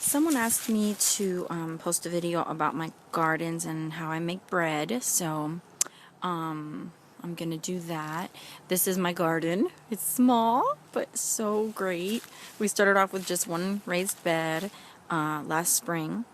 Someone asked me to post a video about my gardens and how I make bread, so I'm gonna do that. This is my garden. It's small, but so great. We started off with just one raised bed last spring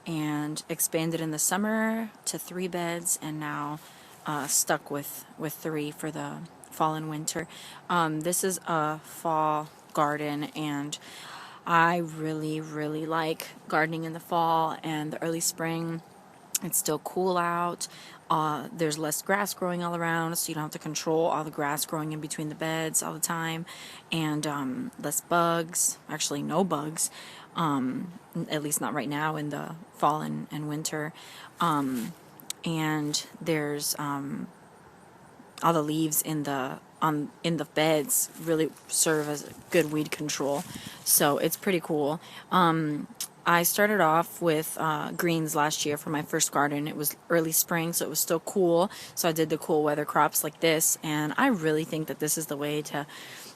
and expanded in the summer to 3 beds, and now stuck with 3 for the fall and winter. This is a fall garden, and I really, really like gardening in the fall and the early spring. It's still cool out. There's less grass growing all around, so you don't have to control all the grass growing in between the beds all the time. And less bugs, actually no bugs, at least not right now in the fall and winter. And there's all the leaves in the beds really serve as good weed control, so it's pretty cool. I started off with greens last year for my first garden. It was early spring, so it was still cool, so I did the cool weather crops like this, and I really think that this is the way to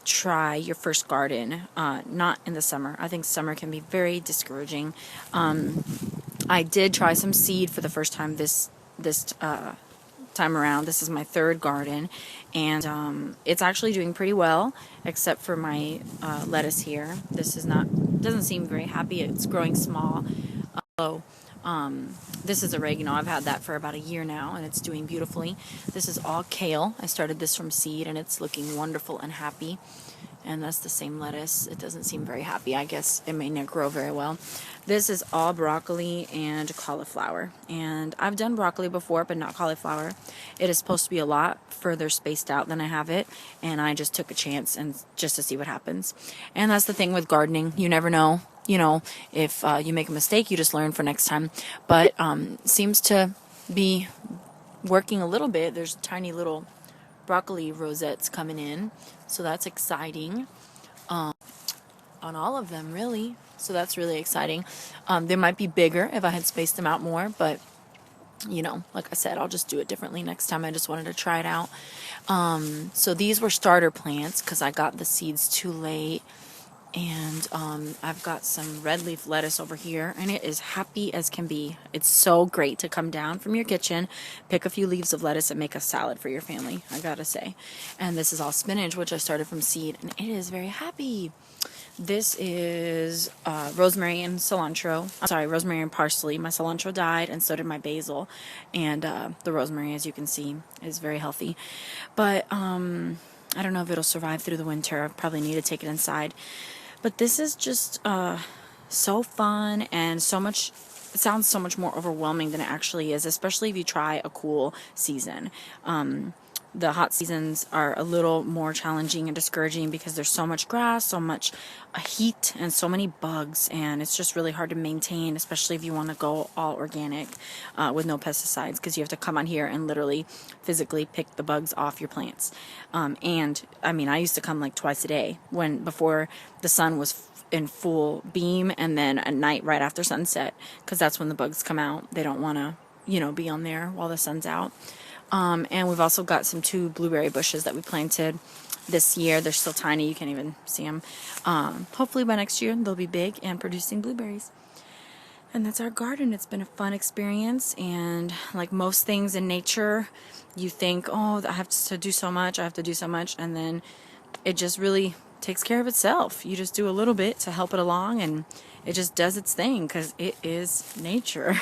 try your first garden, not in the summer. I think summer can be very discouraging. I did try some seed for the first time this time around. This is my third garden, and it's actually doing pretty well, except for my lettuce here. This is doesn't seem very happy. It's growing small. This is oregano. I've had that for about a year now, and it's doing beautifully. This is all kale. I started this from seed, and it's looking wonderful and happy. And that's the same lettuce. It doesn't seem very happy. I guess it may not grow very well. This is all broccoli and cauliflower. And I've done broccoli before, but not cauliflower. It is supposed to be a lot further spaced out than I have it. And I just took a chance and just to see what happens. And that's the thing with gardening. You never know. You know, if you make a mistake, you just learn for next time. But seems to be working a little bit. There's tiny little broccoli rosettes coming in, so that's exciting on all of them, really. So that's really exciting. They might be bigger if I had spaced them out more, but you know, like I said, I'll just do it differently next time. I just wanted to try it out. So these were starter plants because I got the seeds too late. And I've got some red leaf lettuce over here, and it is happy as can be. It's so great to come down from your kitchen, pick a few leaves of lettuce, and make a salad for your family, I gotta say. And this is all spinach, which I started from seed, and it is very happy. This is rosemary and cilantro. I'm sorry, rosemary and parsley. My cilantro died, and so did my basil. And the rosemary, as you can see, is very healthy. But I don't know if it'll survive through the winter. I probably need to take it inside. But this is just so fun and so much. It sounds so much more overwhelming than it actually is, especially if you try a cool season. The hot seasons are a little more challenging and discouraging because there's so much grass, so much heat, and so many bugs, and it's just really hard to maintain, especially if you want to go all organic with no pesticides, because you have to come on here and literally physically pick the bugs off your plants. And I mean, I used to come like twice a day before the sun was in full beam, and then at night right after sunset, because that's when the bugs come out. They don't want to, you know, be on there while the sun's out. And we've also got some 2 blueberry bushes that we planted this year. They're still tiny. You can't even see them. Hopefully by next year they'll be big and producing blueberries. And that's our garden. It's been a fun experience. And like most things in nature, you think, oh, I have to do so much. I have to do so much. And then it just really takes care of itself. You just do a little bit to help it along, and it just does its thing because it is nature.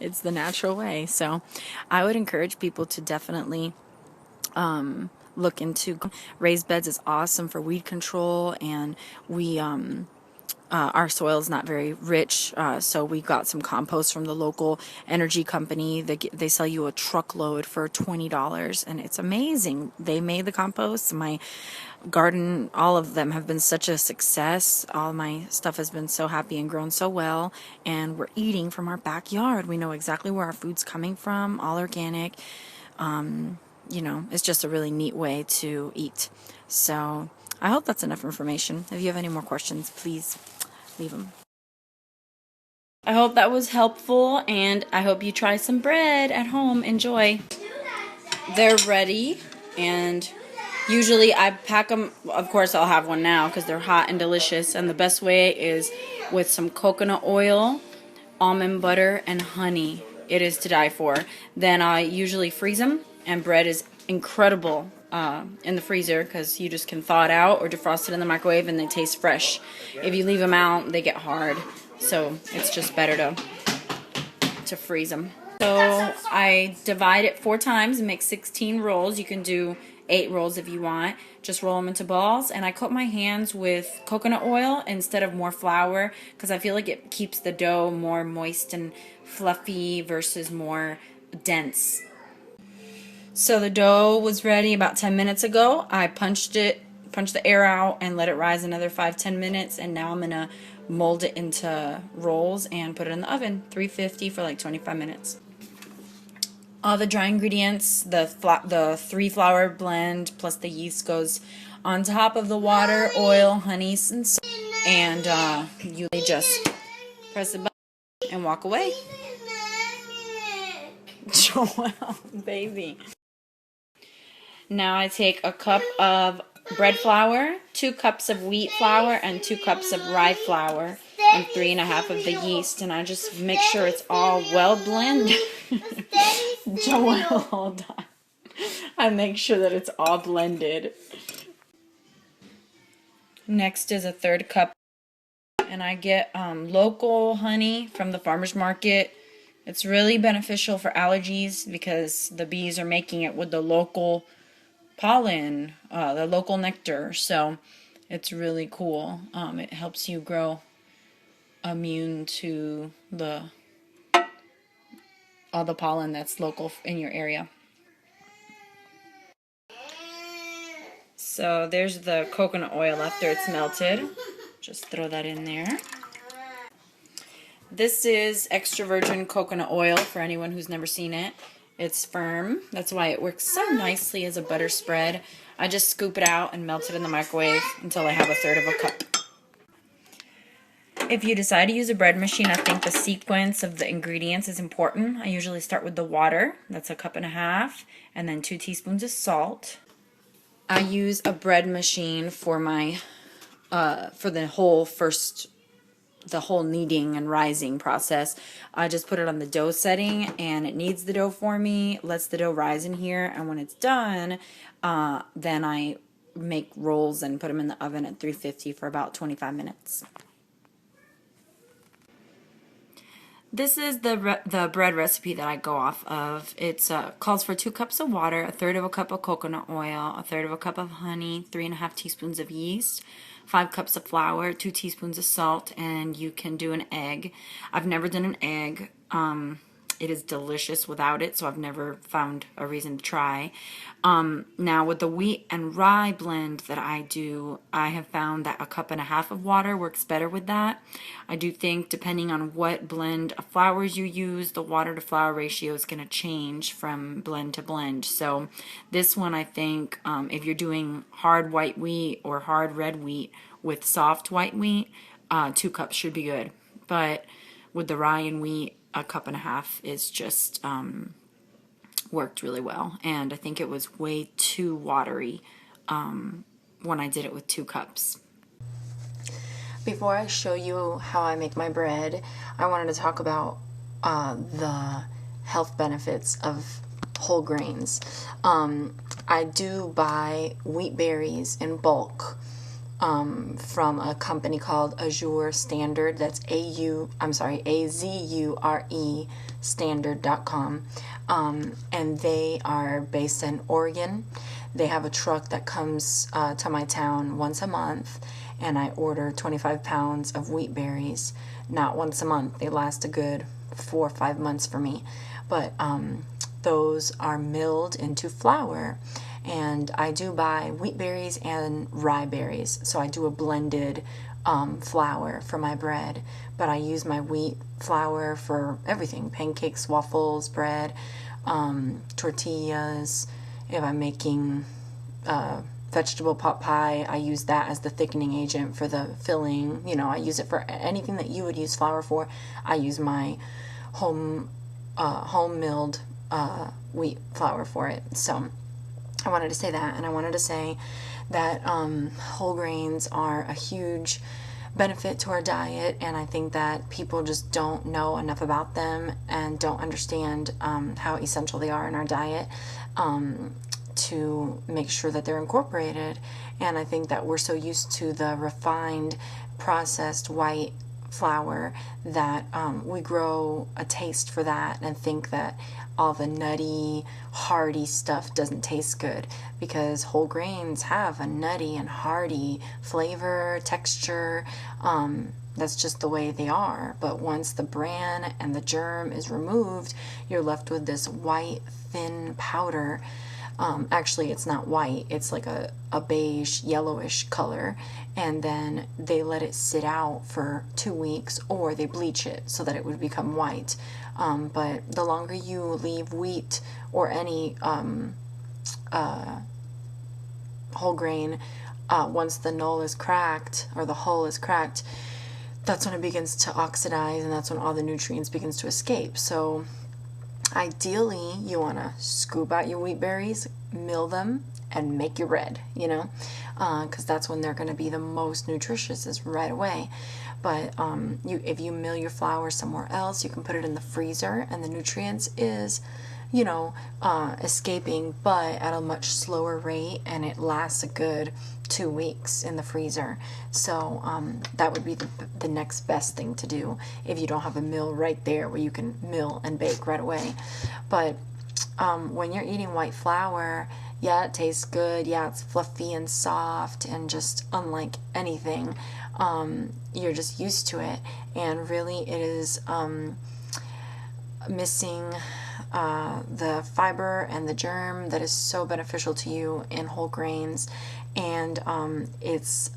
It's the natural way. So I would encourage people to definitely look into raised beds. Is awesome for weed control, and we our soil is not very rich, so we got some compost from the local energy company. They sell you a truckload for $20, and it's amazing. They made the compost. My garden, all of them have been such a success. All my stuff has been so happy and grown so well, and we're eating from our backyard. We know exactly where our food's coming from, all organic. You know, it's just a really neat way to eat. So I hope that's enough information. If you have any more questions, please leave them. I hope that was helpful, and I hope you try some bread at home. Enjoy. They're ready, and Usually I pack them, of course I'll have one now because they're hot and delicious, and the best way is with some coconut oil, almond butter, and honey. It is to die for. Then I usually freeze them, and bread is incredible in the freezer because you just can thaw it out or defrost it in the microwave and they taste fresh. If you leave them out, they get hard, so it's just better to freeze them. So I divide it 4 times and make 16 rolls. You can do 8 rolls if you want. Just roll them into balls, and I coat my hands with coconut oil instead of more flour because I feel like it keeps the dough more moist and fluffy versus more dense. So the dough was ready about 10 minutes ago. I punched the air out and let it rise another 5-10 minutes, and now I'm gonna mold it into rolls and put it in the oven, 350 for like 25 minutes. All the dry ingredients, the 3 flour blend plus the yeast goes on top of the water, oil, honey, and salt. And you just press the button and walk away. Joel, baby. Now I take a cup of bread flour, 2 cups of wheat flour, and 2 cups of rye flour, and 3½ of the yeast, and I just make sure it's all well blended. Joel, hold on. I make sure that it's all blended. Next is a 1/3 cup, and I get local honey from the farmer's market. It's really beneficial for allergies because the bees are making it with the local pollen, the local nectar, so it's really cool. It helps you grow immune to all the pollen that's local in your area. So there's the coconut oil after it's melted. Just throw that in there. This is extra virgin coconut oil for anyone who's never seen it. It's firm. That's why it works so nicely as a butter spread. I just scoop it out and melt it in the microwave until I have 1/3 of a cup. If you decide to use a bread machine, I think the sequence of the ingredients is important. I usually start with the water. That's 1.5 cups, and then 2 teaspoons of salt. I use a bread machine for my for the whole kneading and rising process. I just put it on the dough setting, and it kneads the dough for me, lets the dough rise in here, and when it's done, then I make rolls and put them in the oven at 350 for about 25 minutes. This is the bread recipe that I go off of. It calls for 2 cups of water, 1/3 of a cup of coconut oil, 1/3 of a cup of honey, 3½ teaspoons of yeast, 5 cups of flour, 2 teaspoons of salt, and you can do an egg. I've never done an egg. It is delicious without it, so I've never found a reason to try. Now with the wheat and rye blend that I do, I have found that 1.5 cups of water works better with that. I do think depending on what blend of flours you use, the water to flour ratio is going to change from blend to blend. So this one, I think if you're doing hard white wheat or hard red wheat with soft white wheat, 2 cups should be good. But with the rye and wheat, 1.5 cups is just worked really well, and I think it was way too watery when I did it with 2 cups. Before I show you how I make my bread, I wanted to talk about the health benefits of whole grains. I do buy wheat berries in bulk from a company called Azure Standard. That's AZURE standard.com. And they are based in Oregon. They have a truck that comes to my town once a month, and I order 25 pounds of wheat berries. Not once a month. They last a good 4 or 5 months for me. But those are milled into flour. And I do buy wheat berries and rye berries, so I do a blended flour for my bread. But I use my wheat flour for everything: pancakes, waffles, bread, tortillas. If I'm making vegetable pot pie, I use that as the thickening agent for the filling. You know, I use it for anything that you would use flour for. I use my home milled wheat flour for it. So I wanted to say that, and I wanted to say that whole grains are a huge benefit to our diet, and I think that people just don't know enough about them and don't understand how essential they are in our diet to make sure that they're incorporated. And I think that we're so used to the refined, processed white flour that we grow a taste for that and think that all the nutty, hearty stuff doesn't taste good, because whole grains have a nutty and hearty flavor, texture. That's just the way they are. But once the bran and the germ is removed, you're left with this white, thin powder. Actually, it's not white, it's like a beige, yellowish color, and then they let it sit out for 2 weeks, or they bleach it so that it would become white. But the longer you leave wheat or any whole grain, once the null is cracked, or the hull is cracked, that's when it begins to oxidize, and that's when all the nutrients begins to escape. So ideally, you want to scoop out your wheat berries, mill them, and make your bread, you know, because that's when they're going to be the most nutritious, is right away. But if you mill your flour somewhere else, you can put it in the freezer, and the nutrients is, you know, escaping, but at a much slower rate, and it lasts a good 2 weeks in the freezer. So that would be the next best thing to do if you don't have a mill right there where you can mill and bake right away. But when you're eating white flour, yeah, it tastes good. Yeah, it's fluffy and soft and just unlike anything. You're just used to it, and really it is missing the fiber and the germ that is so beneficial to you in whole grains, and it's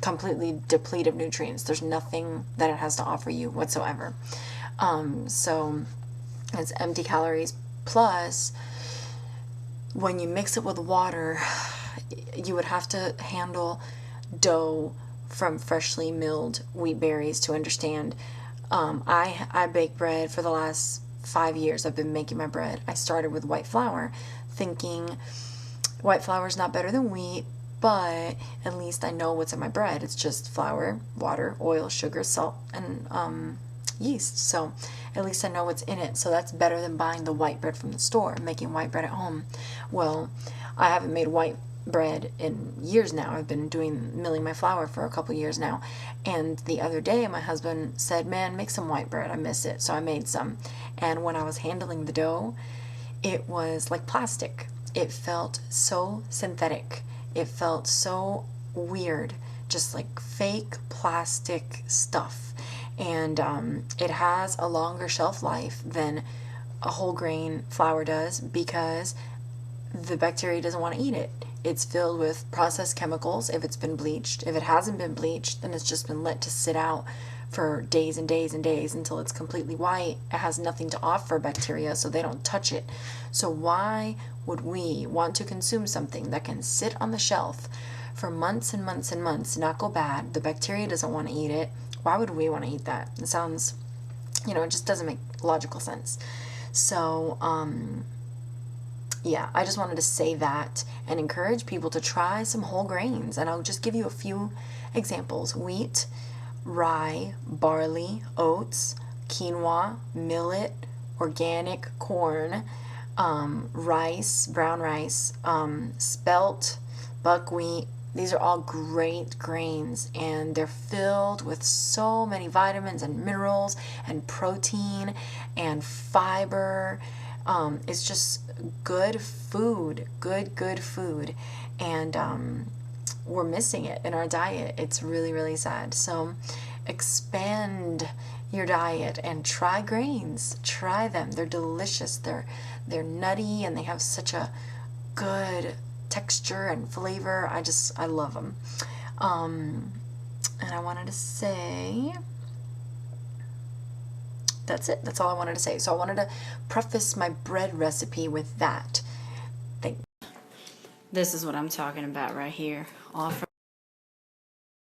completely depleted of nutrients. There's nothing that it has to offer you whatsoever. So it's empty calories, plus when you mix it with water, you would have to handle dough from freshly milled wheat berries to understand. I bake bread for the last 5 years. I've been making my bread. I started with white flour, thinking white flour is not better than wheat, but at least I know what's in my bread. It's just flour, water, oil, sugar, salt, and yeast. So at least I know what's in it. So that's better than buying the white bread from the store and making white bread at home. Well, I haven't made white bread in years now. I've been milling my flour for a couple years now. And the other day my husband said, man, make some white bread. I miss it. So I made some. And when I was handling the dough, it was like plastic. It felt so synthetic. It felt so weird, just like fake plastic stuff. And it has a longer shelf life than a whole grain flour does, because the bacteria doesn't want to eat it. It's filled with processed chemicals if it's been bleached. If it hasn't been bleached, then it's just been let to sit out for days and days and days until it's completely white. It has nothing to offer bacteria, so they don't touch it. So why would we want to consume something that can sit on the shelf for months and months and months, not go bad? The bacteria doesn't want to eat it. Why would we want to eat that? It sounds, it just doesn't make logical sense. So, yeah, I just wanted to say that and encourage people to try some whole grains. And I'll just give you a few examples: wheat, rye, barley, oats, quinoa, millet, organic corn, rice, brown rice, spelt, buckwheat. These are all great grains, and they're filled with so many vitamins and minerals and protein and fiber. It's just good food, good food, and we're missing it in our diet. It's really, really sad. So expand your diet and try grains. Try them. They're delicious. They're nutty, and they have such a good texture and flavor. I love them. And I wanted to say, that's it. That's all I wanted to say. So I wanted to preface my bread recipe with that. This is what I'm talking about right here. All from